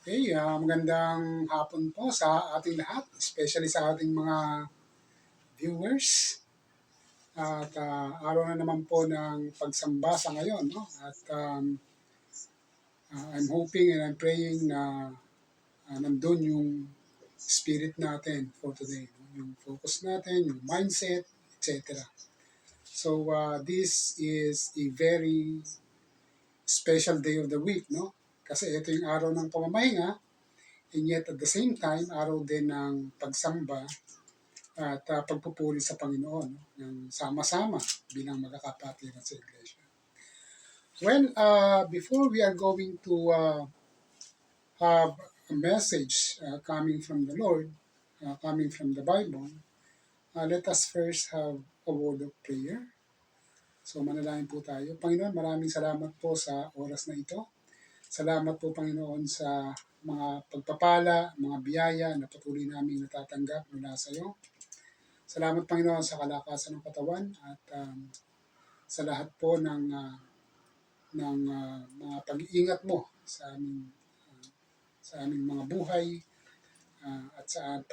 Magandang hapon po sa ating lahat, especially sa ating mga viewers. At araw na naman po ng pagsamba sa ngayon. No? At I'm hoping and I'm praying na nandun yung spirit natin for today. No? Yung focus natin, yung mindset, etc. So this is a very special day of the week. No? Kasi ito yung araw ng pamamahinga. And yet at the same time, araw din ng pagsamba at pagpupuri sa Panginoon, no? Ng sama-sama bilang magkakapatiran sa Iglesia. Well, before we are going to have a message coming from the Lord, coming from the Bible, let us first have a word of prayer. So manalangin po tayo. Panginoon, maraming salamat po sa oras na ito. Salamat po, Panginoon, sa mga pagpapala, mga biyaya na patuloy namin natatanggap mula sa iyo. Salamat, Panginoon, sa kalakasan ng katawan at sa lahat po ng mga pag-iingat mo sa aming mga buhay at sa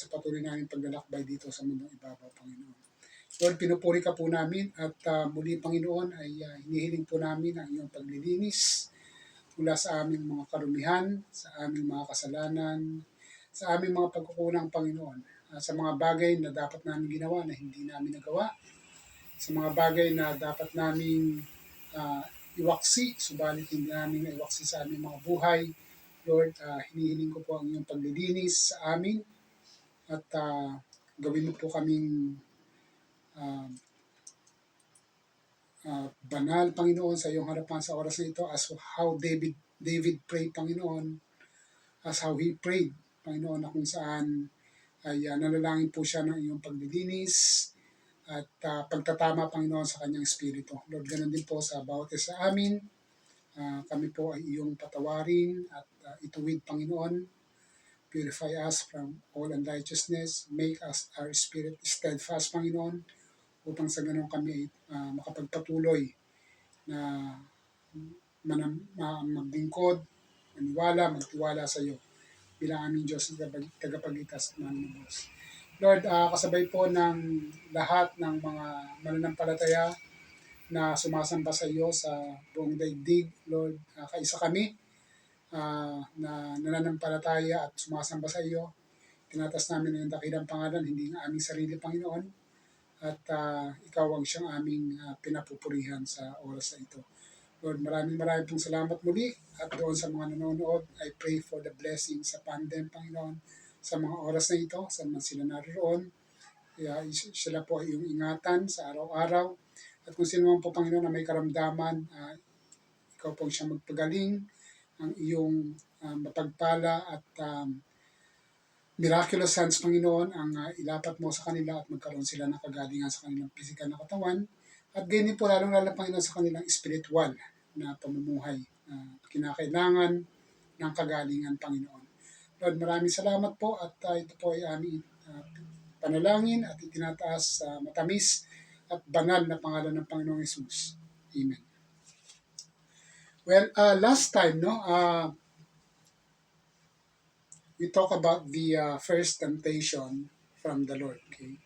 patuloy namin paglalakbay dito sa mundong ibabaw, Panginoon. Lord, pinupuri ka po namin at muli, Panginoon, ay hinihiling po namin ang iyong paglilinis mula sa aming mga karumihan, sa aming mga kasalanan, sa aming mga pagkukulang, Panginoon, sa mga bagay na dapat namin ginawa na hindi namin nagawa, sa mga bagay na dapat namin iwaksi, subalit hindi namin naiwaksi sa aming mga buhay. Lord, hinihiling ko po ang iyong paglilinis sa amin at gawin mo po kaming banal, Panginoon, sa iyong harapan sa oras na ito as how David prayed, Panginoon, as how he prayed, Panginoon, na kung saan ay nanalangin po siya ng iyong paglilinis at pagtatama, Panginoon, sa kanyang espiritu. Lord, ganun din po sa bawat isa sa amin. Kami po ay iyong patawarin at ituwid, Panginoon. Purify us from all unrighteousness. Make us our spirit steadfast, Panginoon, upang sa ganun kami makapagpatuloy na maglingkod, maniwala, magtiwala sa iyo bilang aming Diyos na tagapagligtas at manunubos. Lord, kasabay po ng lahat ng mga mananampalataya na sumasamba sa iyo sa buong daigdig, Lord, kaisa kami na nananampalataya at sumasamba sa iyo. Tinatas namin ang dakilang pangalan, hindi ng aming sarili, Panginoon, at ikaw ang siyang aming pinapupurihan sa oras na ito. Lord, maraming pong salamat muli at doon sa mga nanonood, I pray for the blessing sa pandem, Panginoon, sa mga oras na ito, saan man sila naroon. Kaya sila po ay iyong ingatan sa araw-araw. At kung sino man po, Panginoon, na may karamdaman, ikaw po siyang magpagaling, ang iyong mapagpala at miraculous hands, Panginoon, ang ilapat mo sa kanila at magkaroon sila ng kagalingan sa kanilang pisikal na katawan. At ganyan po lalong-lalo, Panginoon, sa kanilang spiritual na pamumuhay. Kinakailangan ng kagalingan, Panginoon. Lord, maraming salamat po at ito po ay aming panalangin at itinataas sa matamis at banal na pangalan ng Panginoong Hesus. Amen. Well, last time, no, we talk about the first temptation from the Lord. Okay?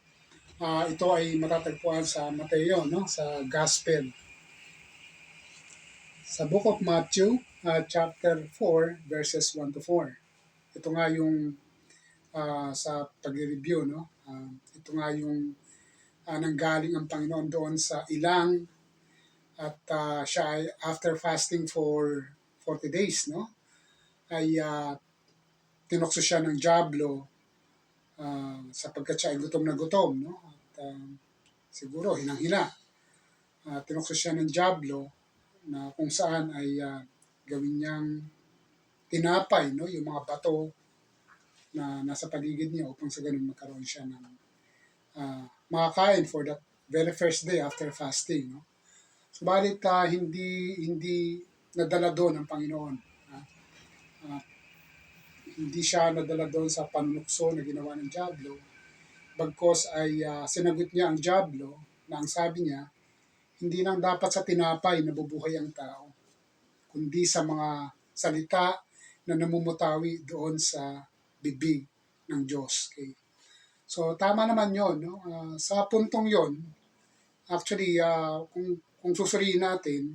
Ito ay matatagpuan sa Mateo, no? Sa Gospel. Sa Book of Matthew, chapter 4, verses 1 to 4. Ito nga yung sa pag-review, no? Ito nga yung nanggaling ang Panginoon doon sa ilang at siya ay after fasting for 40 days, no? Ay tinukso siya ng dyablo sapagkat siya ay gutom na gutom, no? At siguro hinang-hina. Tinukso siya ng dyablo na kung saan ay gawin niyang tinapay, no? Yung mga bato na nasa paligid niya upang sa ganun magkaroon siya ng makakain for that very first day after fasting, no? Subalit hindi nadala doon ang Panginoon. Hindi siya nadala doon sa panunukso na ginawa ng dyablo, bagkos ay sinagot niya ang dyablo na ang sabi niya, hindi lang dapat sa tinapay nabubuhay ang tao, kundi sa mga salita na namumutawi doon sa bibig ng Diyos. Okay? So tama naman yon, no? Sa puntong yon, actually, kung susuriin natin,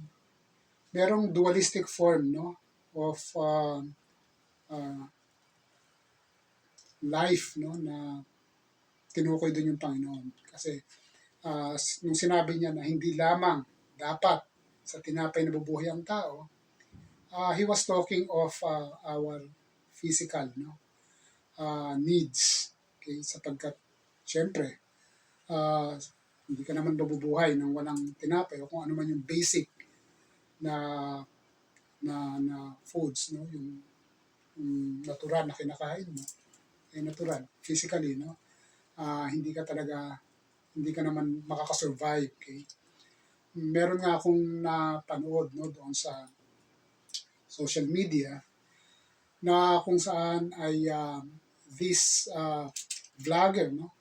merong dualistic form, no, of uh, life, no, na tinukoy doon yung Panginoon. Kasi nung sinabi niya na hindi lamang dapat sa tinapay na bubuhay ang tao, he was talking of our physical, no, needs. Okay? Sapagkat, syempre, uh, hindi ka naman mabubuhay ng walang tinapay o kung ano man yung basic na na foods, no, yung natural na kinakain mo, natural physically, no, hindi ka naman makakasurvive. Okay? Meron nga akong napanood, no, doon sa social media na kung saan ay this vlogger, no,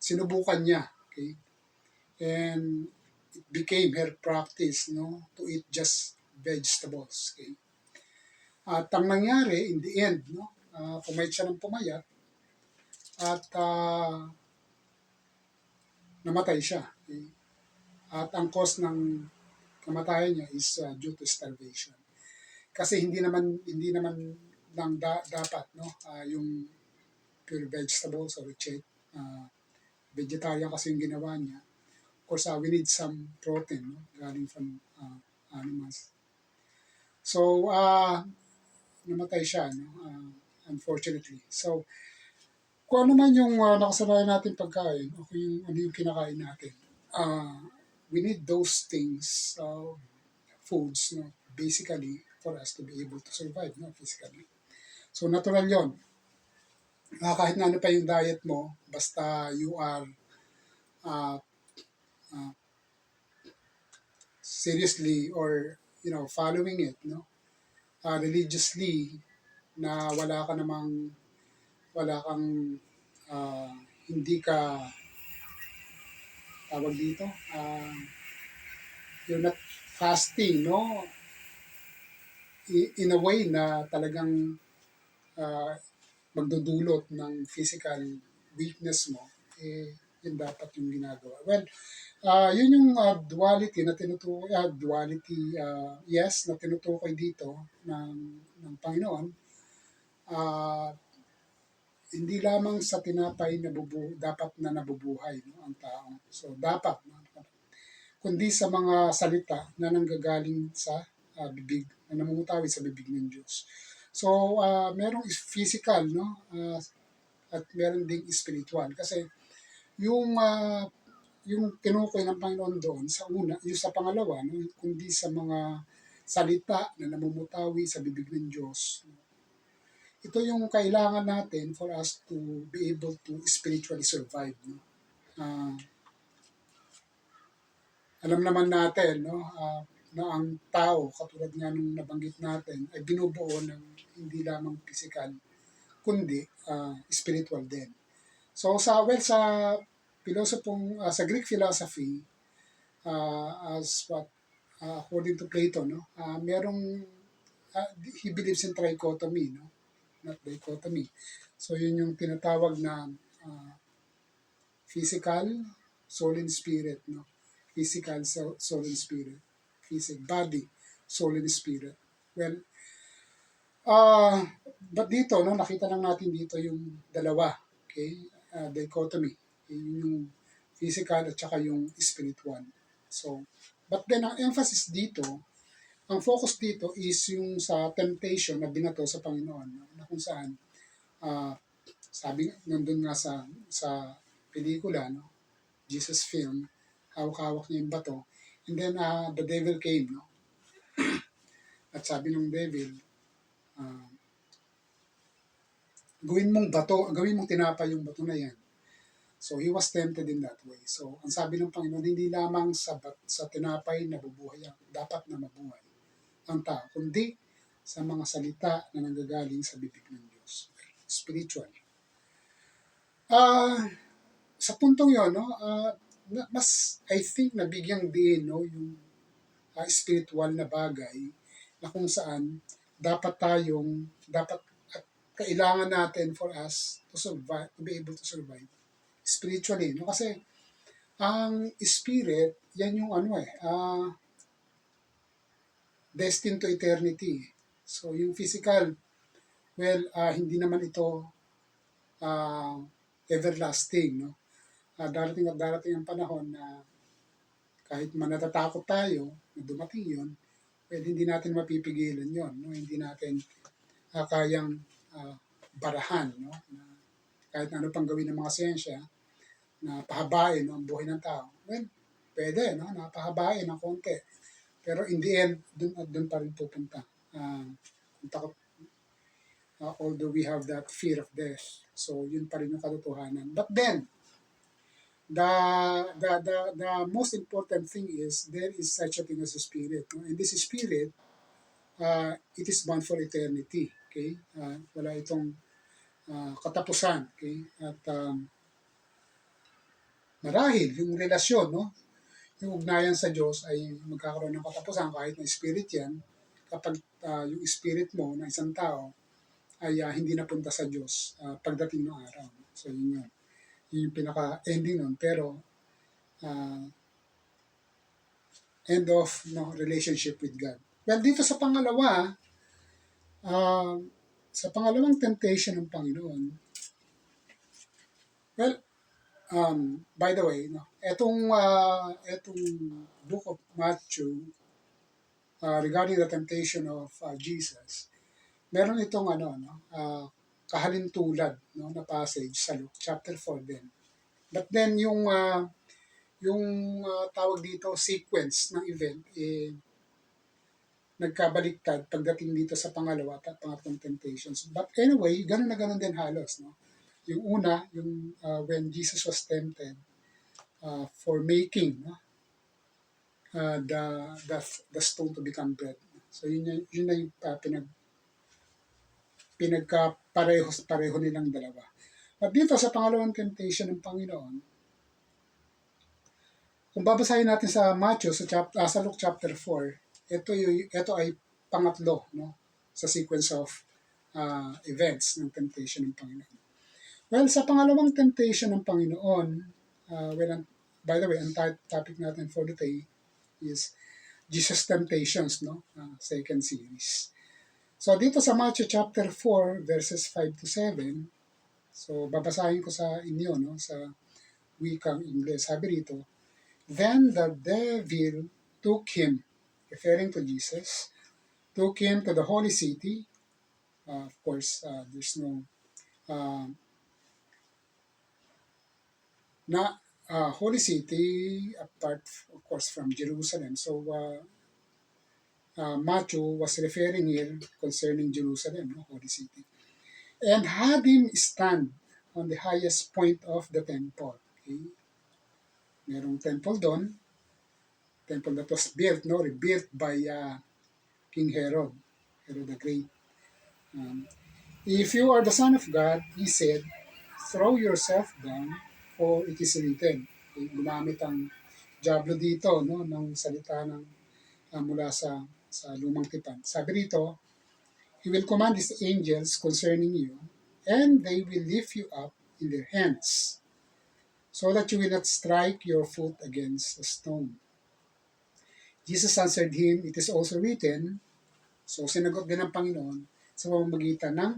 sinubukan niya. Okay? And it became her practice, no, to eat just vegetables. Okay? At ang nangyari in the end, no, pumayat siya ng pumayat at namatay siya. Okay? At ang cause ng kamatayan niya is due to starvation. Kasi hindi naman lang dapat, no, yung pure vegetables or vegetarian kasi yung ginawa niya. Of course, we need some protein, no, galing from animals. So, namatay siya, no, unfortunately. So, kung ano man yung nakasanayan natin pagkain, o kung ano yung kinakain natin, we need those things, foods, no, basically, for us to be able to survive, no, physically. So, natural yon. Kahit na ano pa yung diet mo, basta you are uh, uh, seriously or, following it, no, religiously, na wala kang, uh, hindi ka, tawag dito, you're not fasting, no, in a way na talagang uh, magdudulot ng physical weakness mo, yun dapat yung ginagawa. Well, yun yung duality na yes, na tinutukoy dito ng Panginoon. Hindi lamang sa tinapay dapat na nabubuhay, no, ang tao. So, dapat, no, kundi sa mga salita na nanggagaling sa bibig, na namumutawi sa bibig ng Diyos. So, merong physical, no, at meron ding spiritual. Kasi yung tinukoy ng Panginoon doon sa una, yung sa pangalawa, no, kundi sa mga salita na namumutawi sa bibig ng Diyos. Ito yung kailangan natin for us to be able to spiritually survive. No? Alam naman natin, no, na ang tao, katulad nga nung nabanggit natin, ay binubuo ng hindi lamang physical, kundi spiritual din. So sa sa Greek philosophy, as what according to Plato, no, merong he believes in trichotomy, no, not dichotomy. So yun yung tinatawag na physical, soul and spirit, no. Physical, soul and spirit. Body, soul and spirit. Well, but dito, no, nakita lang natin dito yung dalawa, okay? Dichotomy. Yung physical at saka yung spiritual. So, but then ang emphasis dito, ang focus dito is yung sa temptation na binato sa Panginoon, no? Na kung saan, sabi nandun nga sa pelikula, no? Jesus film, hawak-hawak niya yung bato. And then the devil came, no? At sabi ng devil, gawin mong tinapay yung bato na yan. So he was tempted in that way. So ang sabi ng Panginoon, hindi lamang sa tinapay na bubuhay dapat na mabuhay ang tao, kundi sa mga salita na nanggagaling sa bibig ng Diyos. Spiritual. Sa puntong yon, no, mas I think nabigyang diin, no, yung spiritual na bagay na kung saan dapat at kailangan natin for us to survive, to be able to survive spiritually, no? Kasi ang spirit, yan yung destined to eternity. So yung physical, well, hindi naman ito uh, everlasting, no? Darating at darating ang panahon na kahit man natatakot tayo na dumating yun, well, hindi natin mapipigilan yon, no? Hindi natin kayang uh, barahan, no? Na kahit ano pang gawin ng mga siyensya, na pahabain, no, ang buhay ng tao. Well, pwede, no? Napahabain ng konti. Pero in the end, dun pa rin pupunta. Kung takot, although we have that fear of death. So, yun pa rin yung katotohanan. But then, the most important thing is there is such a thing as a spirit. No? And this spirit, it is bound for eternity. Okay? Wala itong katapusan. Okay? At marahil yung relasyon, no? Yung ugnayan sa Diyos ay magkakaroon ng katapusan kahit na spirit yan kapag yung spirit mo na isang tao ay hindi napunta sa Diyos pagdating ng araw. So yun yun. Yun yung pinaka-ending nun. Pero end of relationship with God. Well, dito sa pangalawa, sa pangalawang temptation ng Panginoon, well, by the way, no, etong book of Matthew regarding the temptation of Jesus, meron itong kahalintulad, no, na passage sa Luke chapter 4 din. But then yung tawag dito sequence ng event nagkabaliktad pagdating dito sa pangalawa at pangatlong temptations. But anyway, ganun na ganun din halos, no. Yung una, yung when Jesus was tempted for making the stone to become bread. So yun na yung pinagkapareho nilang dalawa. At dito sa pangalawang temptation ng Panginoon, kung babasahin natin sa Matthew sa Luke chapter 4, ito ay pangatlo, no, sa sequence of events ng temptation ng Panginoon. Well, sa pangalawang temptation ng Panginoon, by the way, ang topic natin for today is Jesus Temptations, no? Second series. So dito sa Matthew chapter 4 verses 5 to 7, so babasahin ko sa inyo, no, sa wikang Ingles. Sabi rito, then the devil took him, referring to Jesus, took him to the holy city. Of course, there's no holy city apart, of course, from Jerusalem. So Matthew was referring here concerning Jerusalem, no, holy city, and had him stand on the highest point of the temple. Okay? Merong temple doon, temple that was built, no, rebuilt by King Herod the Great. If you are the Son of God, he said, throw yourself down, for it is written. Okay? Gumamit ang Diablo dito, no, ng salita ng mula sa lumang tipan. Sabi rito, he will command his angels concerning you, and they will lift you up in their hands, so that you will not strike your foot against a stone. Jesus answered him, it is also written. So sinagot din ng Panginoon sa pamamagitan ng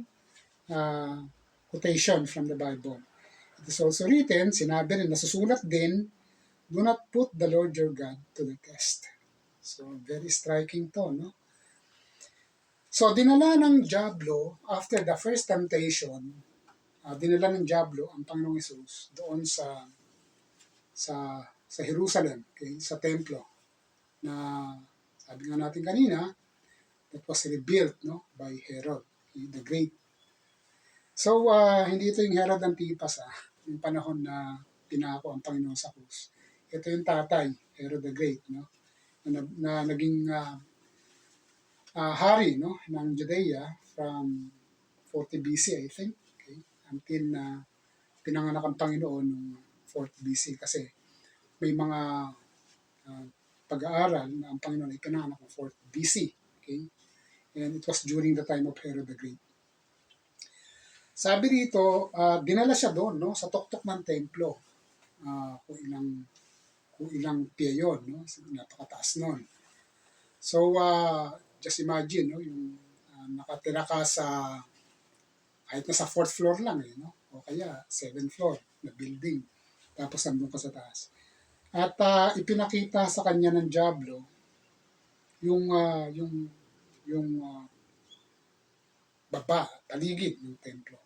quotation from the Bible. It is also written, sinabi rin, nasusulat din, do not put the Lord your God to the test. So very striking to, no? So dinala ng Diablo, after the first temptation, dinala ng Diablo ang Panginoong Hesus doon sa Jerusalem, okay, sa templo na sabi nga natin kanina, that was rebuilt, no, by Herod, okay, the Great. So hindi ito yung Herod Antipas, yung panahon na pinako ang Panginoon sa krus. Ito yung tatay, Herod the Great, no, na naging hari, no, ng Judea from 40 BC, I think, okay, until na pinanganak ang Panginoon noong 4th BC kasi may mga pag-aaral na ang Panginoon ay pinanganak ng 4th BC. Okay? And it was during the time of Herod the Great. Sabi rito, dinala siya doon, no, sa tuktok ng templo. Kung ilang piye yun, no? Napakataas nun. So, just imagine, no, yung nakatira ka sa, kahit na sa 4th floor lang, no? O kaya 7th floor na building. Tapos nandun ka sa taas. At ipinakita sa kanya ng Diablo yung baba, paligid ng templo.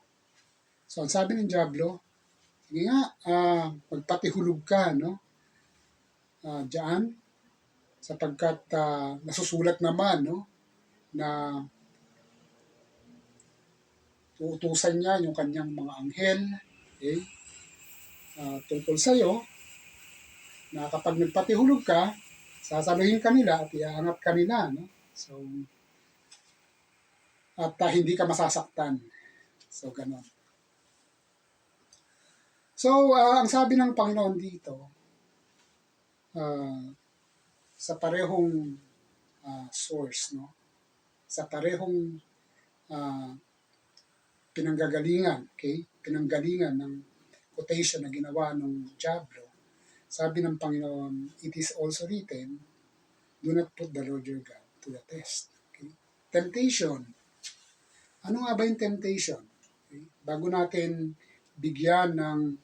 So, ang sabi ng Diablo, sige nga, magpatihulog ka, no? Diyan, sapagkat nasusulat naman, no, na uutusan niya yung kanyang mga anghel, okay, tungkol sa iyo, na kapag nagpatihulog ka, sasaluhin ka nila at iaangat ka nila, no? So, at hindi ka masasaktan. So, ganon. So, ang sabi ng Panginoon dito, sa parehong source, no? Sa parehong pinanggagalingan, okay? Pinanggalingan ng quotation na ginawa ng Diablo, sabi ng Panginoon, it is also written, do not put the Lord your God to the test. Okay? Temptation. Ano nga ba yung temptation? Okay? Bago natin bigyan ng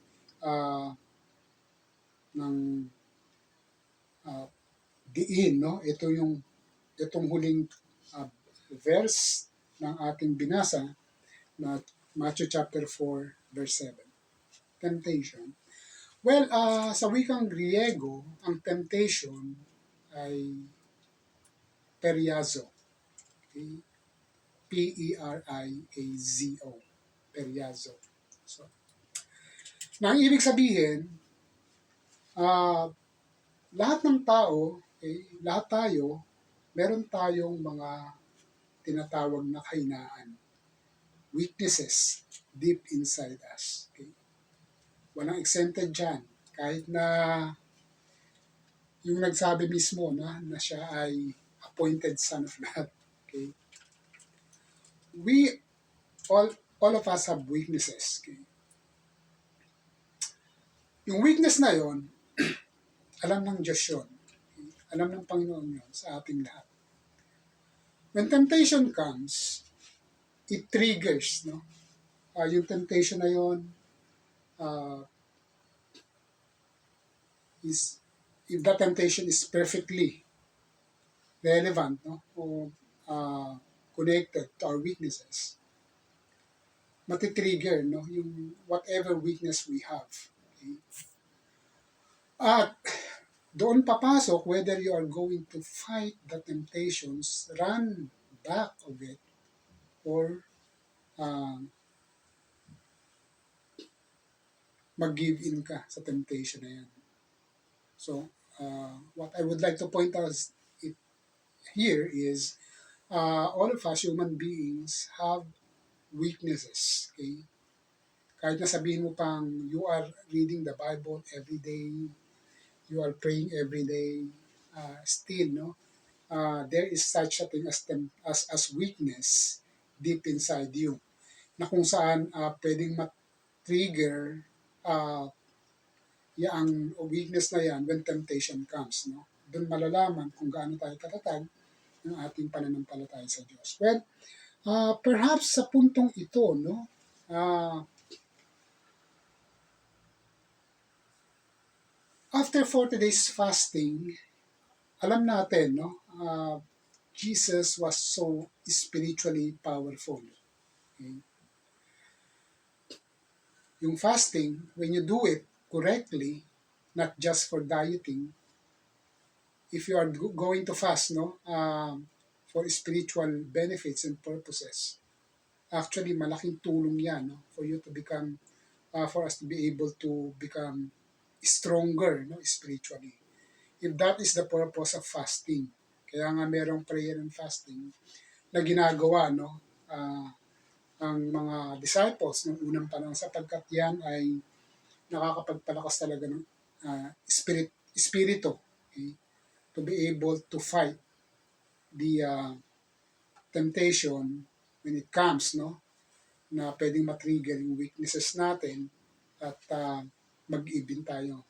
diin, no? Itong huling verse ng ating binasa na Matthew chapter 4 verse 7. Temptation. Well, sa wikang Griego, ang temptation ay periazo. Okay? P-E-R-I-A-Z-O. Periazo. So, na ang ibig sabihin, lahat ng tao, okay, lahat tayo, meron tayong mga tinatawag na kahinaan. Weaknesses deep inside us. Okay? Walang exempted dyan. Kahit na yung nagsabi mismo na siya ay appointed son of God. Okay? We, all of us have weaknesses. Okay? Yung weakness na yon, alam ng Diyos yun. Okay? Alam ng Panginoon yun sa ating lahat. When temptation comes, it triggers, no? Yung temptation na yon, is, if that temptation is perfectly relevant, no, o connected to our weaknesses, matitrigger, no, yung whatever weakness we have. Okay? At doon papasok whether you are going to fight the temptations, run back of it, or mag-give in ka sa temptation na yan. So, what I would like to point out here is all of us human beings have weaknesses. Okay? Kahit na sabihin mo pang you are reading the Bible every day, you are praying every day, still, no, there is such a thing as weakness deep inside you, na kung saan pwedeng mat-trigger yung weakness na yan when temptation comes, no? Doon malalaman kung gaano tayo katatag ng ating pananampalataya sa Diyos. Well, perhaps sa puntong ito, no, after 40 days fasting, alam natin, no, Jesus was so spiritually powerful. Okay? Yung fasting, when you do it correctly, not just for dieting, if you are going to fast, no, for spiritual benefits and purposes, actually malaking tulong yan, no, for you to become, for us to be able to become stronger, no, spiritually. If that is the purpose of fasting. Kaya nga merong prayer and fasting na ginagawa, no, ang mga disciples ng unang panahon, sapagkat yan ay nakakapagpalakas talaga ng espiritu, okay, to be able to fight the temptation, when it comes, no, na pwedeng matrigger yung weaknesses natin at mag-ibin tayo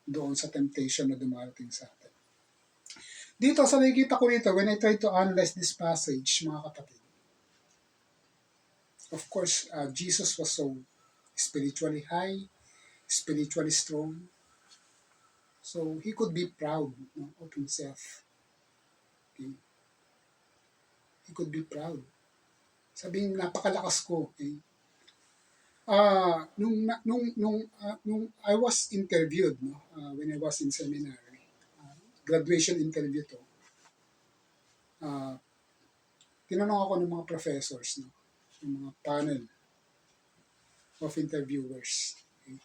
doon sa temptation na dumarating sa atin. Dito, sa nakikita ko rito, when I try to analyze this passage, mga kapatid, of course, Jesus was so spiritually high, spiritually strong, so he could be proud, no, of himself. Okay? He could be proud. Sabing napakalakas ko. Okay? Nung I was interviewed, no, when I was in seminary, graduation interview to, tinanong ako ng mga professors, no, ng mga panel of interviewers. Okay?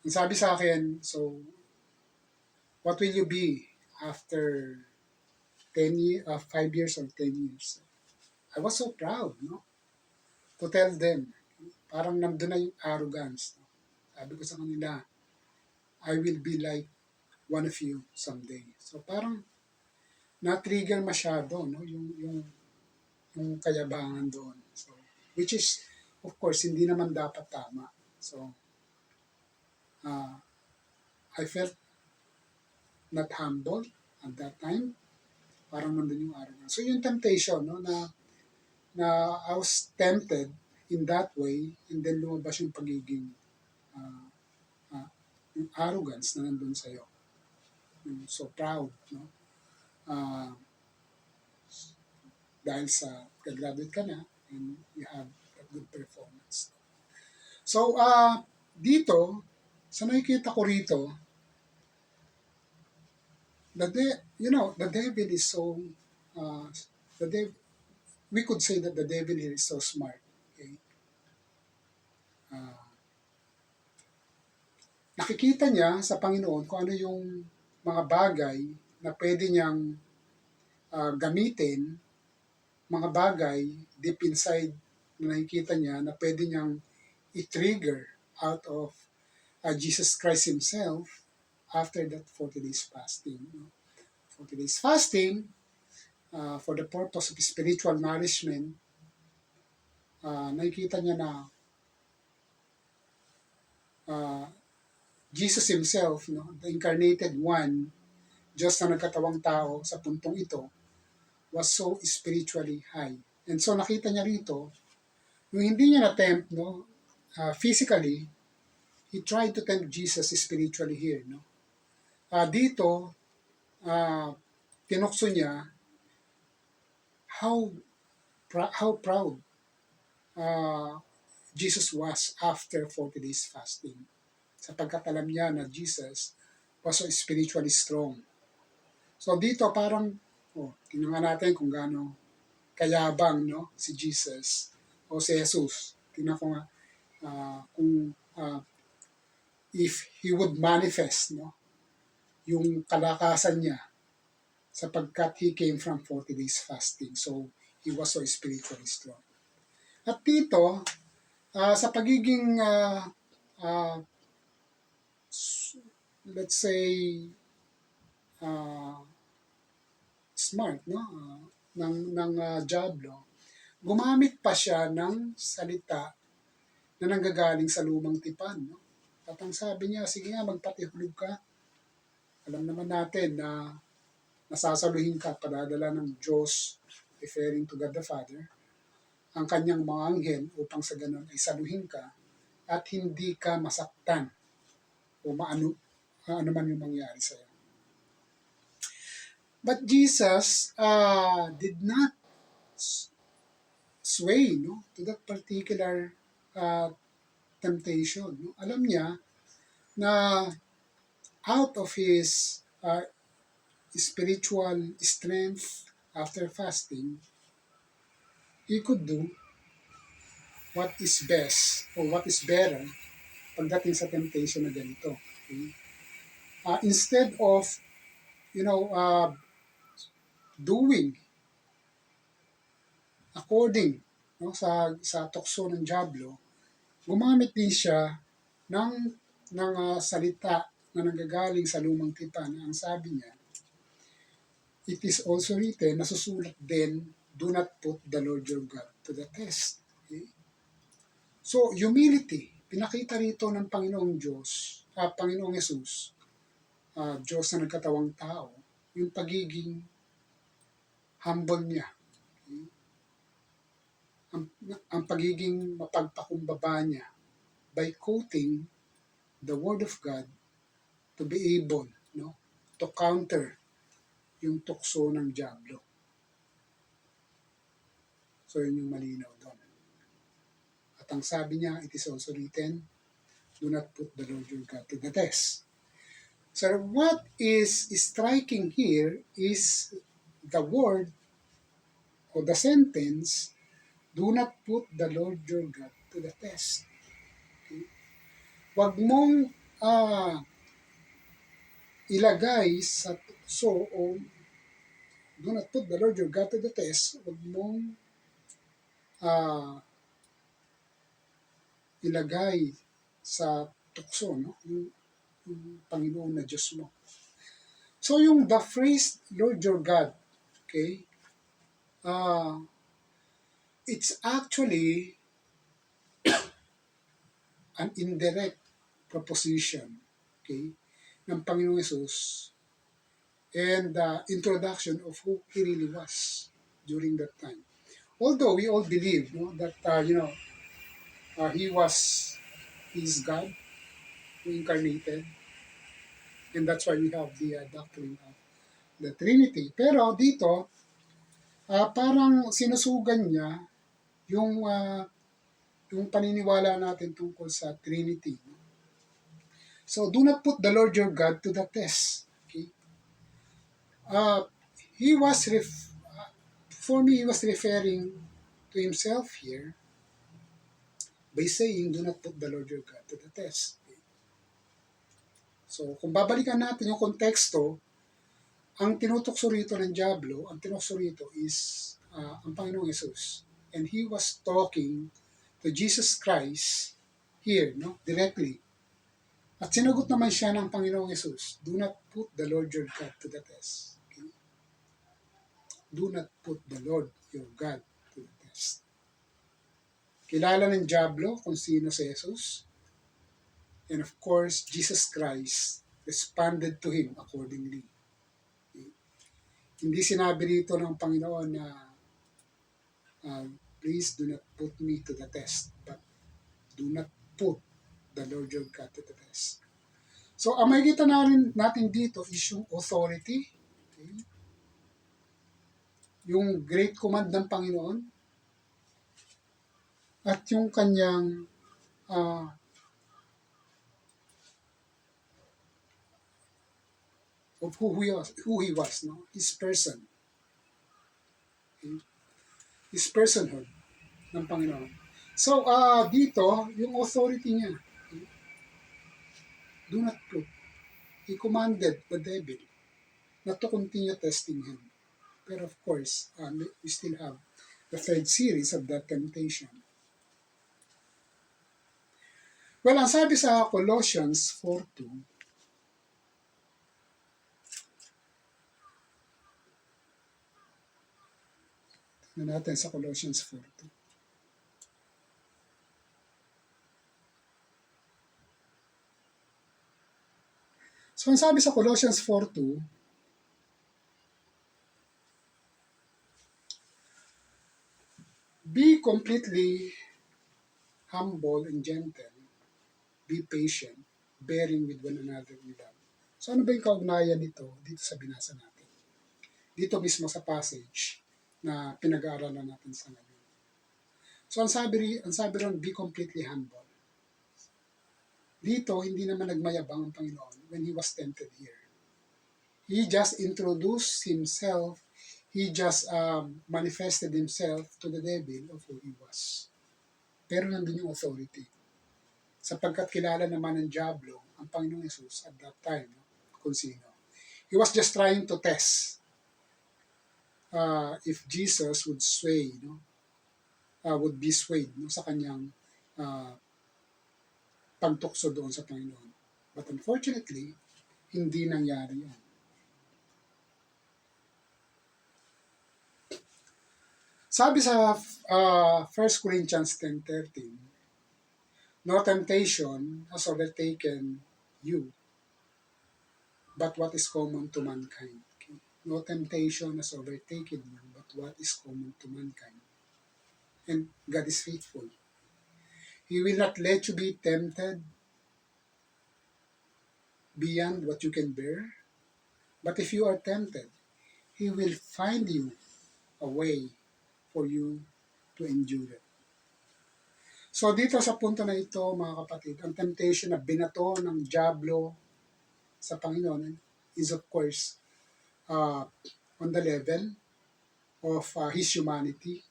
Ang sabi sa akin, so, what will you be after 5 years or 10 years? I was so proud, no, to tell them. Parang nandun na yung arrogance. No? Sabi ko sa kanila, I will be like one of you someday. So parang na-trigger masyado, no, yung kayabangan doon. So, which is, of course, hindi naman dapat tama. So, I felt not humble at that time. Parang nandun yung arrogance. So, yung temptation, no, na I was tempted in that way, and then lumabas yung pagiging yung arrogance na nandun sa'yo. Yung so proud, no? Dahil sa graduate ka na and you have a good performance. So, dito, sa nakikita ko rito, the devil is so, we could say that the devil here is so smart. Okay? Nakikita niya sa Panginoon kung ano yung mga bagay na pwede niyang gamitin, mga bagay deep inside na nakikita niya na pwede niyang i-trigger out of Jesus Christ Himself after that 40 days fasting. 40 days fasting for the purpose of spiritual nourishment, nakikita niya na Jesus Himself, no, the incarnated one, Diyos na nagkatawang tao sa puntong ito, was so spiritually high. And so nakita niya rito, yung hindi niya na-tempt, no, physically, he tried to tempt Jesus spiritually here. No? Dito, tinukso niya how proud Jesus was after 40 days fasting. Sapagkat alam niya na Jesus was so spiritually strong. So dito parang, tingnan natin kung gaano kayabang, no, si Jesus o si Jesus. Tingnan ko nga kung if he would manifest, no, yung kalakasan niya sapagkat he came from 40 days fasting. So he was so spiritually strong. At dito, sa pagiging let's say smart, no, ng Diablo, gumamit pa siya ng salita na nanggagaling sa lumang tipan, no? At ang sabi niya, sige nga, magpatihulog ka. Alam naman natin na nasasaluhin ka at padadala ng Diyos, referring to God the Father, ang kanyang mga anghel upang sa ganun ay saluhin ka at hindi ka masaktan o ano man yung mangyari sa'yo. But Jesus did not sway, no, to that particular temptation. No? Alam niya na out of his spiritual strength after fasting, he could do what is best or what is better pagdating sa temptation na ganito. Okay? Instead of, doing according, no, sa tukso ng Diablo, gumamit din siya ng salita na nanggagaling sa lumang tipan. Ang sabi niya, it is also written, nasusulat din do not put the Lord your God to the test. Okay? So, humility, pinakita rito ng Panginoong Diyos, Panginoong Jesus, Diyos na nagkatawang tao, yung pagiging humble niya, okay? ang pagiging mapagpakumbaba niya by quoting the Word of God to be able, no, to counter yung tukso ng diablo. So, yun yung malinaw doon. At ang sabi niya, it is also written, do not put the Lord your God to the test. So, what is striking here is the word or the sentence, do not put the Lord your God to the test. Okay? Huwag mong ilagay sa tukso o do not put the Lord your God to the test. Huwag mong ilagay sa tukso, no? Yung Panginoon na Diyos mo. So yung the phrase Lord your God, okay, it's actually an indirect proposition, okay, ng Panginoong Jesus and the introduction of who He really was during that time. Although we all believe, no, that He is God who incarnated, and that's why we have the doctrine of the Trinity. Pero dito, parang sinusugan niya yung yung paniniwala natin tungkol sa Trinity. So, do not put the Lord your God to the test. Okay? He was, for me, he was referring to himself here by saying, do not put the Lord your God to the test. Okay? So, kung babalikan natin yung konteksto, ang tinutukso rito ng Diablo, ang tinukso rito is ang Panginoong Jesus. And he was talking to Jesus Christ here, no, directly. At sinagot naman siya ng Panginoong Jesus, do not put the Lord your God to the test. Okay? Do not put the Lord your God to the test. Kilala ng Diablo kung sino si Jesus. And of course, Jesus Christ responded to him accordingly. Okay? Hindi sinabi rito ng Panginoon na please do not put me to the test, but do not put the Lord your God to the test. So, ang makikita natin dito is yung authority, okay? Yung great command ng Panginoon, at yung kanyang of who he was, no? His person, okay? His personhood ng Panginoon. So, dito, yung authority niya, okay? Do not put. He commanded the devil not to continue testing him. But of course, we still have the third series of that temptation. Well, ang sabi sa Colossians 4:2, tignan natin sa Colossians 4:2. So, ang sabi sa Colossians 4:2, be completely humble and gentle, be patient, bearing with one another in love. So, ano ba yung kaugnayan nito dito sa binasa natin? Dito mismo sa passage na pinag-aaralan natin sa ngayon. So, ang sabi ron, be completely humble. Dito, hindi naman nagmayabang ang Panginoon when He was tempted here. He just introduced Himself. He just manifested Himself to the devil of who He was. Pero nandun yung authority. Sapagkat kilala naman ng Diablo ang Panginoong Jesus at that time, no? Kung sino. He was just trying to test if Jesus would sway, no? Would be swayed, no? Sa kanyang pagtukso doon sa Panginoon. But unfortunately, hindi nangyari yan. Sabi sa 1 Corinthians 10:13, no temptation has overtaken you but what is common to mankind. Okay? No temptation has overtaken you but what is common to mankind. And God is faithful. He will not let you be tempted beyond what you can bear. But if you are tempted, He will find you a way for you to endure it. So dito sa punto na ito, mga kapatid, ang temptation na binato ng Diablo sa Panginoon is of course on the level of His humanity.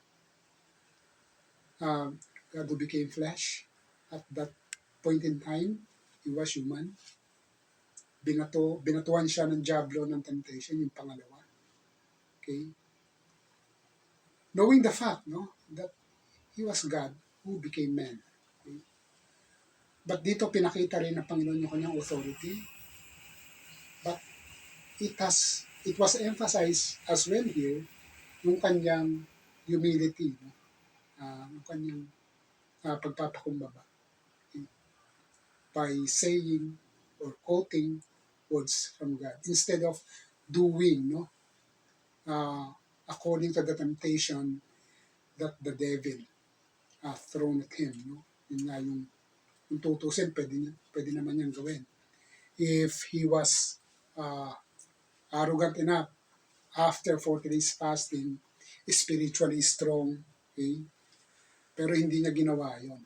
God who became flesh. At that point in time, He was human. Binatuan siya ng Diablo ng temptation, yung pangalawa. Okay? Knowing the fact, no, that He was God who became man. Okay? But dito pinakita rin ng Panginoon yung kanyang authority. But it was emphasized as well here yung kanyang humility, no? Yung kanyang pagpapakumbaba. Okay? By saying or quoting words from God instead of doing, no, according to the temptation that the devil thrown at him, no. Yun nga yung tutusin, pwede naman niyang gawin. If he was arrogant enough after 40 days fasting, spiritually strong, okay? Pero hindi niya ginawa yon.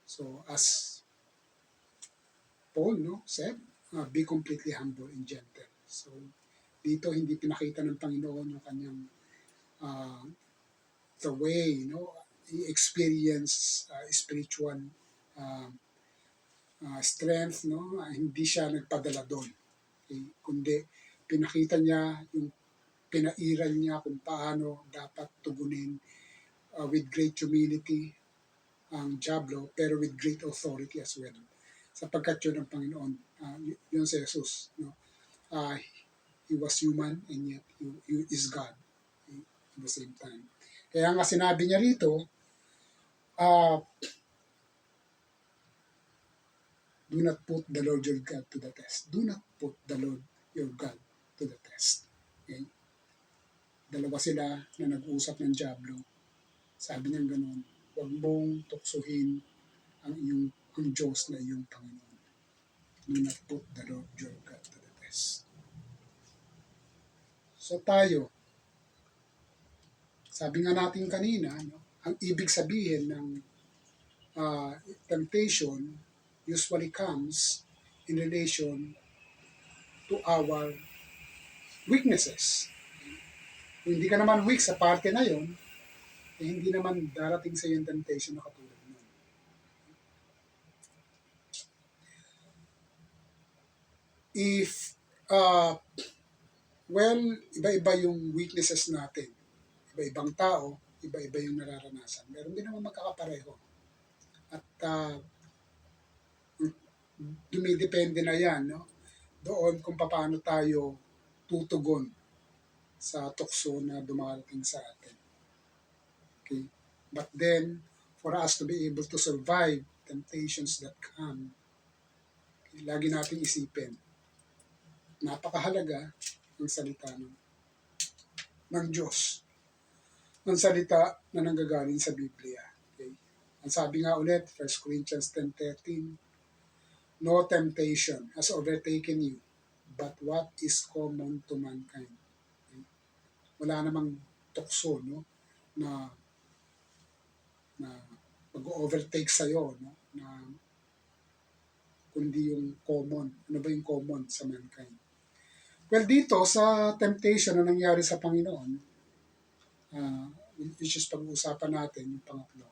So as Paul, no, said, be completely humble and gentle. So dito hindi pinakita ng Panginoon yung kanyang uh, the way, you know, he experienced spiritual uh, strength, no, hindi siya nagpadala doon. Okay? Kundi pinakita niya yung pinairal niya kung paano dapat tugunin with great humility ang Diablo, pero with great authority as well. Sapagkat yun ang Panginoon, yun si Jesus. No? Uh, he was human and yet he is God at the same time. Kaya nga sinabi niya rito, do not put the Lord your God to the test. Do not put the Lord your God to the test. Okay? Dalawa sila na nag-uusap ng Diablo. Sabi niya gano'n, huwag mong tuksuhin ang Diyos na iyong Panginoon. Do not put the Lord your God to the test. So tayo, sabi nga natin kanina, no, ang ibig sabihin ng temptation usually comes in relation to our weaknesses. Kung hindi ka naman weak sa parte na yon, eh, hindi naman darating sa yung temptation na katulad nun. If, well, iba-iba yung weaknesses natin. Iba-ibang tao, iba-iba yung nararanasan. Meron din naman magkakapareho. At dumidepende na yan, no? Doon kung paano tayo tutugon sa tukso na dumarating sa atin. Okay? But then, for us to be able to survive temptations that come, okay, lagi natin isipin, napakahalaga ng salita ng Diyos. Ng salita na nanggagaling sa Biblia. Okay? Ang sabi nga ulit, 1 Corinthians 10:13, no temptation has overtaken you, but what is common to mankind. Okay? Wala namang tukso, no, na mag-overtake sa'yo, no, na kundi yung common. Ano ba yung common sa mankind? Well, dito sa temptation na nangyari sa Panginoon, which is pag-uusapan natin, yung pangatlo.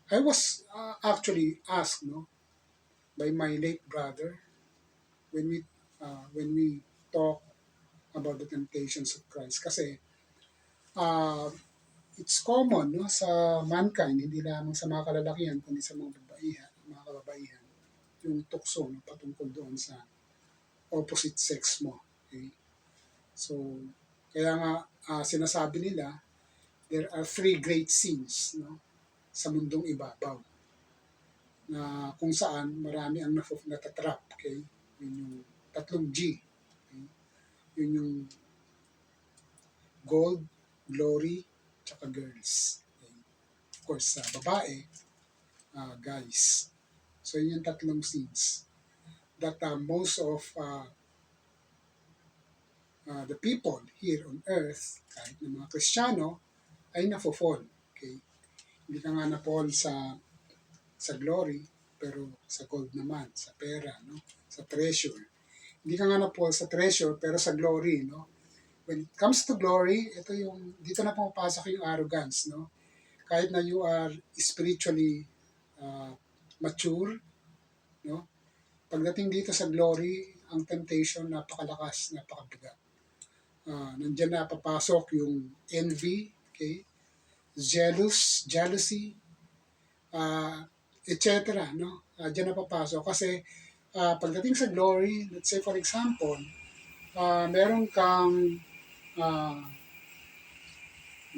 I was actually asked, no, by my late brother when we talk about the temptations of Christ. Kasi it's common, no, sa mankind, hindi lamang sa mga kalalakihan, kundi sa mga kababaihan, yung tukso, no, patungkol doon sa opposite sex mo. Okay? So, Kaya nga sinasabi nila, there are three great sins, no, sa mundong ibabaw, na kung saan marami ang natatrap. Okay? Yun yung tatlong G. Okay? Yun yung gold, glory, tsaka girls. Okay? Of course, sa babae, guys. So yun yung tatlong sins that most of the people here on earth, kahit ng mga Kristiyano, ay nafo-fall. Okay? Hindi ka nga na-fall sa glory, pero sa gold naman, sa pera, no? Sa treasure. Hindi ka nga na-fall sa treasure, pero sa glory, no? When it comes to glory, ito yung, dito na pumapasok yung arrogance, no? Kahit na you are spiritually uh, mature, no? Pagdating dito sa glory, ang temptation napakalakas, napakabigat. Nandiyan na papasok yung envy, okay? Jealousy, etc. No? Diyan na papasok. Kasi pagdating sa glory, let's say for example, meron kang, uh,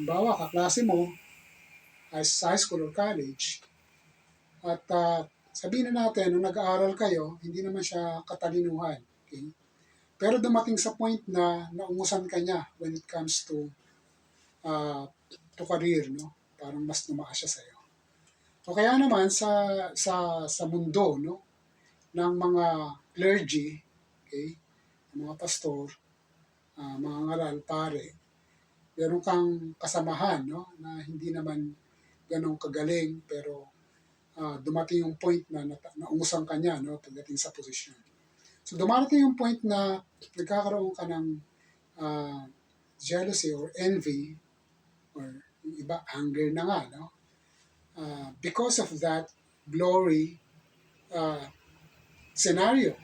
bawa kaklase mo, high school or college, at sabihin na natin, nung nag-aaral kayo, hindi naman siya katalinuhan. Okay? Pero dumating sa point na naungusan ka niya when it comes uh, to career, no? Parang mas tumaas siya sa'yo. O kaya naman sa mundo, no, ng mga clergy, okay, mga pastor, mga ngaral, pare, meron kang kasamahan, no, na hindi naman ganong kagaling, pero dumating yung point na naungusan ka niya, no, pagdating sa posisyon. So dumarating yung point na nagkakaroon ka ng uh, jealousy or envy, or yung iba, anger na nga, no? Because of that glory uh, scenario.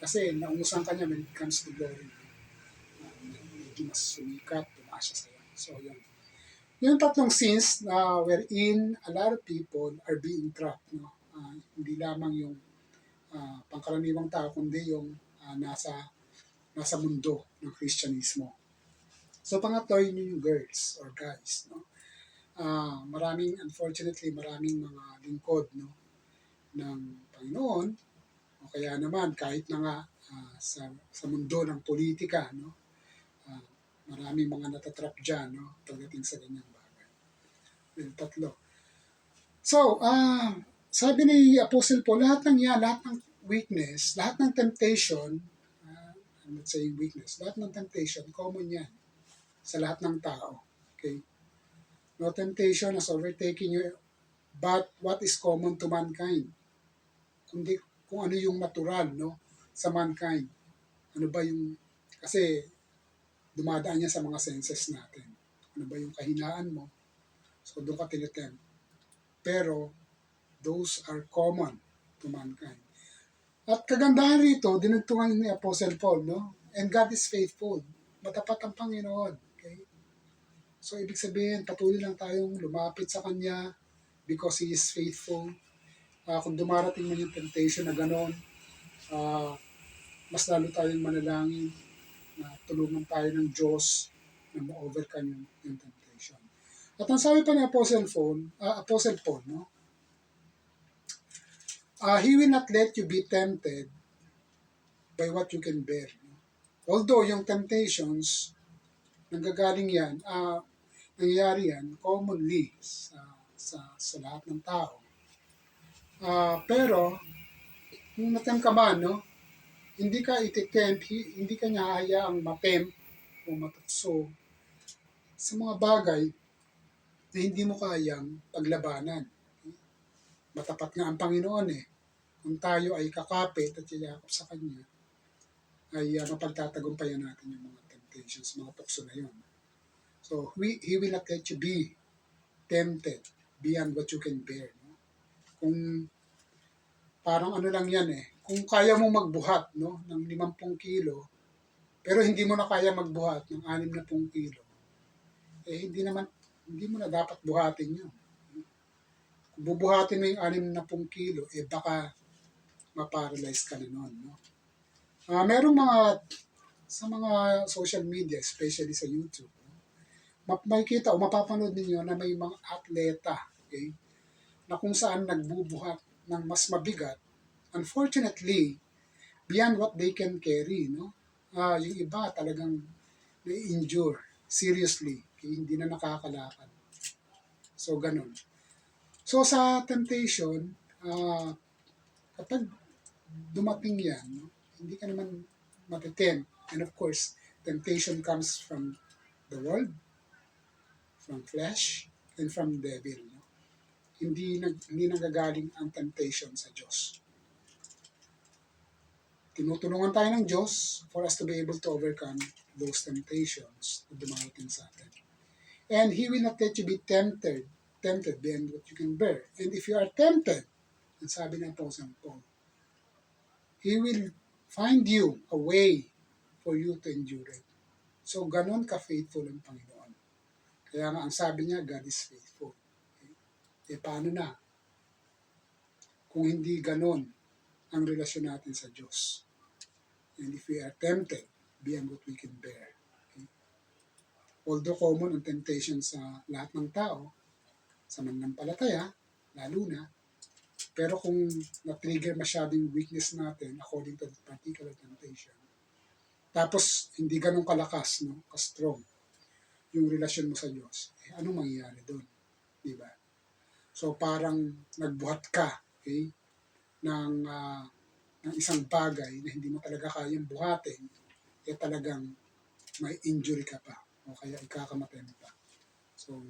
Kasi naungusan ka niya when it comes to glory. Medyo mas sumikat, tumaas siya sa'yo. So, yun. Yung tatlong sins na wherein a lot of people are being trapped. No? Hindi lamang yung pangkaraniwang tao, kundi yung nasa mundo ng Kristyanismo. So, pangatlo, yun yung girls or guys. No? Unfortunately, maraming mga lingkod, no, ng Panginoon, o kaya naman kahit na nga sa mundo ng politika, no, maraming mga natatrap dyan, no, pagdating sa ganyang bagay. Yung tatlo. So, sabi ni Apostle Paul, lahat ng yan, lahat ng weakness, lahat ng temptation, I'm not saying weakness, lahat ng temptation, common yan sa lahat ng tao. Okay? No temptation has overtaken you, but what is common to mankind? Kundi kung ano yung natural, no, sa mankind. Ano ba yung, kasi dumadaan niya sa mga senses natin. Ano ba yung kahinaan mo? So doon ka tinitempt. Pero those are common to mankind. At kagandahan rito, dinugtungan ni Apostle Paul, no? And God is faithful. Matapat ang Panginoon. Okay? So ibig sabihin, patuloy lang tayong lumapit sa Kanya because He is faithful. Kung dumarating man yung temptation na gano'n, mas lalo tayong manalangin na tulungan tayo ng Diyos na ma-overcome yung temptation. At ang sabi pa ni Apostle Paul, no? He will not let you be tempted by what you can bear. No? Although yung temptations, nanggagaling yan, nangyayari yan commonly sa lahat ng tao. Pero, kung natempt ka man, no? Hindi ka ititempt, hindi ka niya hahayaang matempt o matukso sa mga bagay na hindi mo kayang paglabanan. Matapat nga ang Panginoon eh. Kung tayo ay kakapit at yayakap sa Kanya, ay mapagtatagumpayan natin yung mga temptations, mga tukso na yun. So, He will not let you be tempted beyond what you can bear. No? Kung parang ano lang yan eh, kung kaya mo magbuhat, no, ng 50 kilo, pero hindi mo na kaya magbuhat ng 60 kilo, eh hindi mo na dapat buhatin yun. Kung bubuhatin mo yung 60 kilo, eh baka ma-paralyze ka na nun. No? Merong mga sa mga social media, especially sa YouTube, makikita o mapapanood ninyo na may mga atleta, okay, na kung saan nagbubuhat ng mas mabigat, unfortunately, beyond what they can carry, no? Yung iba talagang na-injure seriously, okay, hindi na nakakalakad. So, ganun. So, sa temptation, kapag dumating yan, no, hindi ka naman matitempt. And of course, temptation comes from the world, from flesh, and from devil. No? Hindi nagagaling ang temptation sa Diyos. Tinutulungan tayo ng Diyos for us to be able to overcome those temptations na dumarating sa atin. And He will not let you be tempted beyond what you can bear. And if you are tempted, ang sabi ng Apostle Paul, He will find you a way for you to endure it. So, ganon ka-faithful ang Panginoon. Kaya nga, ang sabi niya, God is faithful. Okay? E paano na? Kung hindi ganon ang relasyon natin sa Diyos. And if we are tempted beyond what we can bear. Okay? Although common ang temptation sa lahat ng tao, sa mananampalataya, lalo na, pero kung na-trigger masyadong weakness natin according to the particular temptation, tapos hindi ganun kalakas, no, ka-strong yung relasyon mo sa Diyos, anong mangyayari doon? Di ba? So parang nagbuhat ka, okay, ng isang bagay na hindi mo talaga kayang buhatin, talagang may injury ka pa o kaya ikakamatay mo pa. So,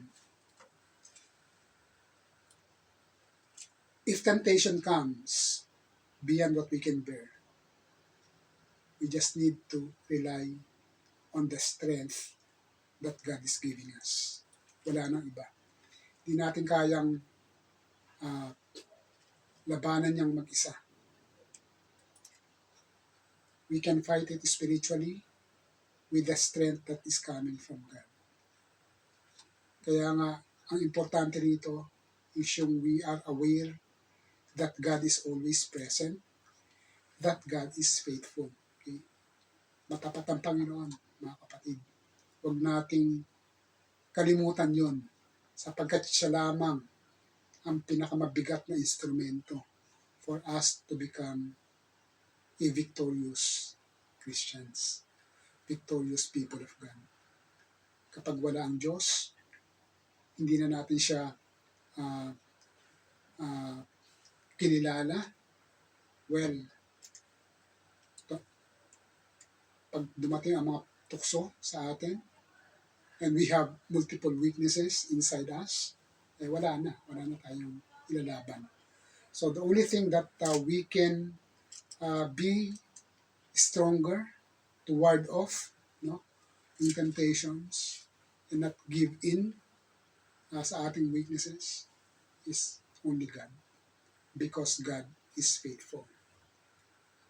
if temptation comes beyond what we can bear, we just need to rely on the strength that God is giving us. Wala nang iba. Hindi natin kayang labanan niyang mag-isa. We can fight it spiritually with the strength that is coming from God. Kaya nga, ang importante rito is yung we are aware that God is always present, that God is faithful. Okay? Matapat ang Panginoon, mga kapatid. Huwag nating kalimutan yon sapagkat siya lamang ang pinakamabigat na instrumento for us to become a victorious Christians, victorious people of God. Kapag wala ang Diyos, hindi na natin siya kinilala. Well, pag dumating ang mga tukso sa atin, and we have multiple weaknesses inside us, wala na tayong ilalaban. So the only thing that we can be stronger to ward off, no, in temptations and not give in sa ating weaknesses is only God. Because God is faithful.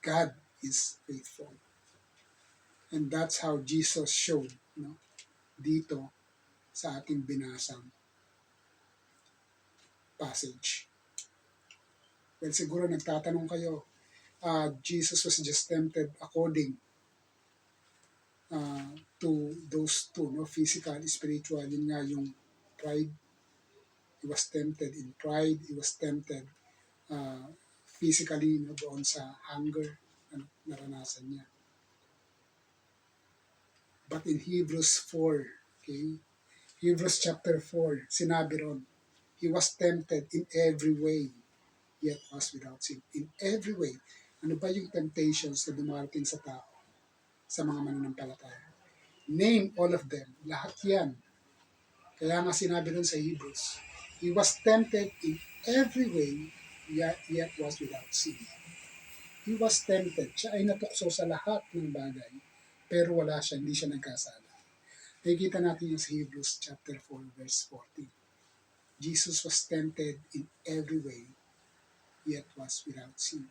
God is faithful. And that's how Jesus showed, no, dito sa ating binasang passage. Well, siguro nagtatanong kayo, Jesus was just tempted according to those two, no, physical, spiritual, yun nga yung pride. He was tempted in pride. He was tempted physically, no, doon sa hunger na naranasan niya. But in Hebrews 4, okay, Hebrews chapter 4, sinabi ron, He was tempted in every way, yet was without sin. In every way. Ano ba yung temptations na dumarating sa tao, sa mga mananampalataya? Name all of them. Lahat yan. Kaya nga sinabi ron sa Hebrews, He was tempted in every way, yet was without sin. He was tempted. Siya ay natukso sa lahat ng bagay, pero hindi siya nagkasala. Nakikita natin yung sa Hebrews chapter 4, verse 14. Jesus was tempted in every way, yet was without sin.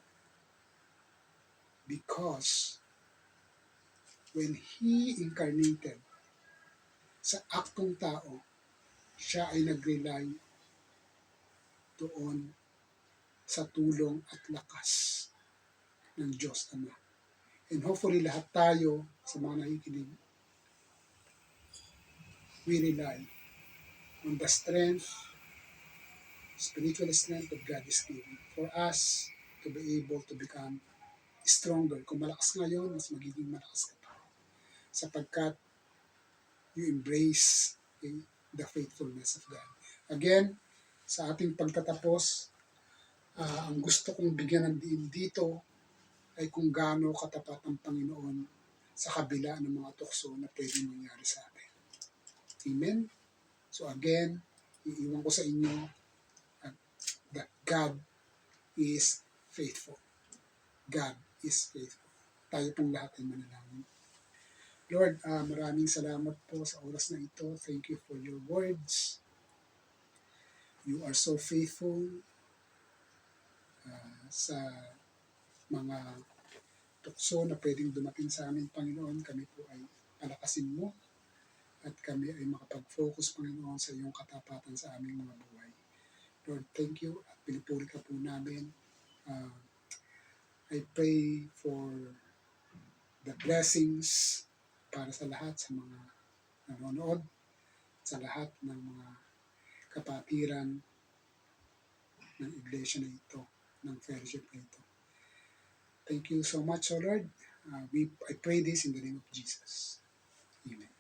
Because when He incarnated sa aktong tao, siya ay nag-rely doon sa tulong at lakas ng Diyos Ama. And hopefully lahat tayo sa mga nakikinig, we rely on the strength, spiritual strength that God is giving for us to be able to become stronger. Kung malakas ngayon, mas magiging malakas ka pa. Sapagkat you embrace, okay, the faithfulness of God. Again, sa ating pagtatapos, ang gusto kong bigyan ng diin dito ay kung gaano katapat ang Panginoon sa kabila ng mga tukso na pwedeng mangyari sa atin. Amen? So again, iiwan ko sa inyo that God is faithful. God is faithful. Tayo pong lahat ay manalangin. Lord, maraming salamat po sa oras na ito. Thank you for your words. You are so faithful sa mga tukso na pwedeng dumating sa amin, Panginoon. Kami po ay palakasin mo at kami ay makapag-focus, Panginoon, sa iyong katapatan sa aming mga buhay. Lord, thank you at pinupuri ka po namin. I pray for the blessings para sa lahat, sa mga nanonood, sa lahat ng mga kapatiran ng iglesia na ito, ng fellowship na ito. Thank you so much, O Lord. I pray this in the name of Jesus. Amen.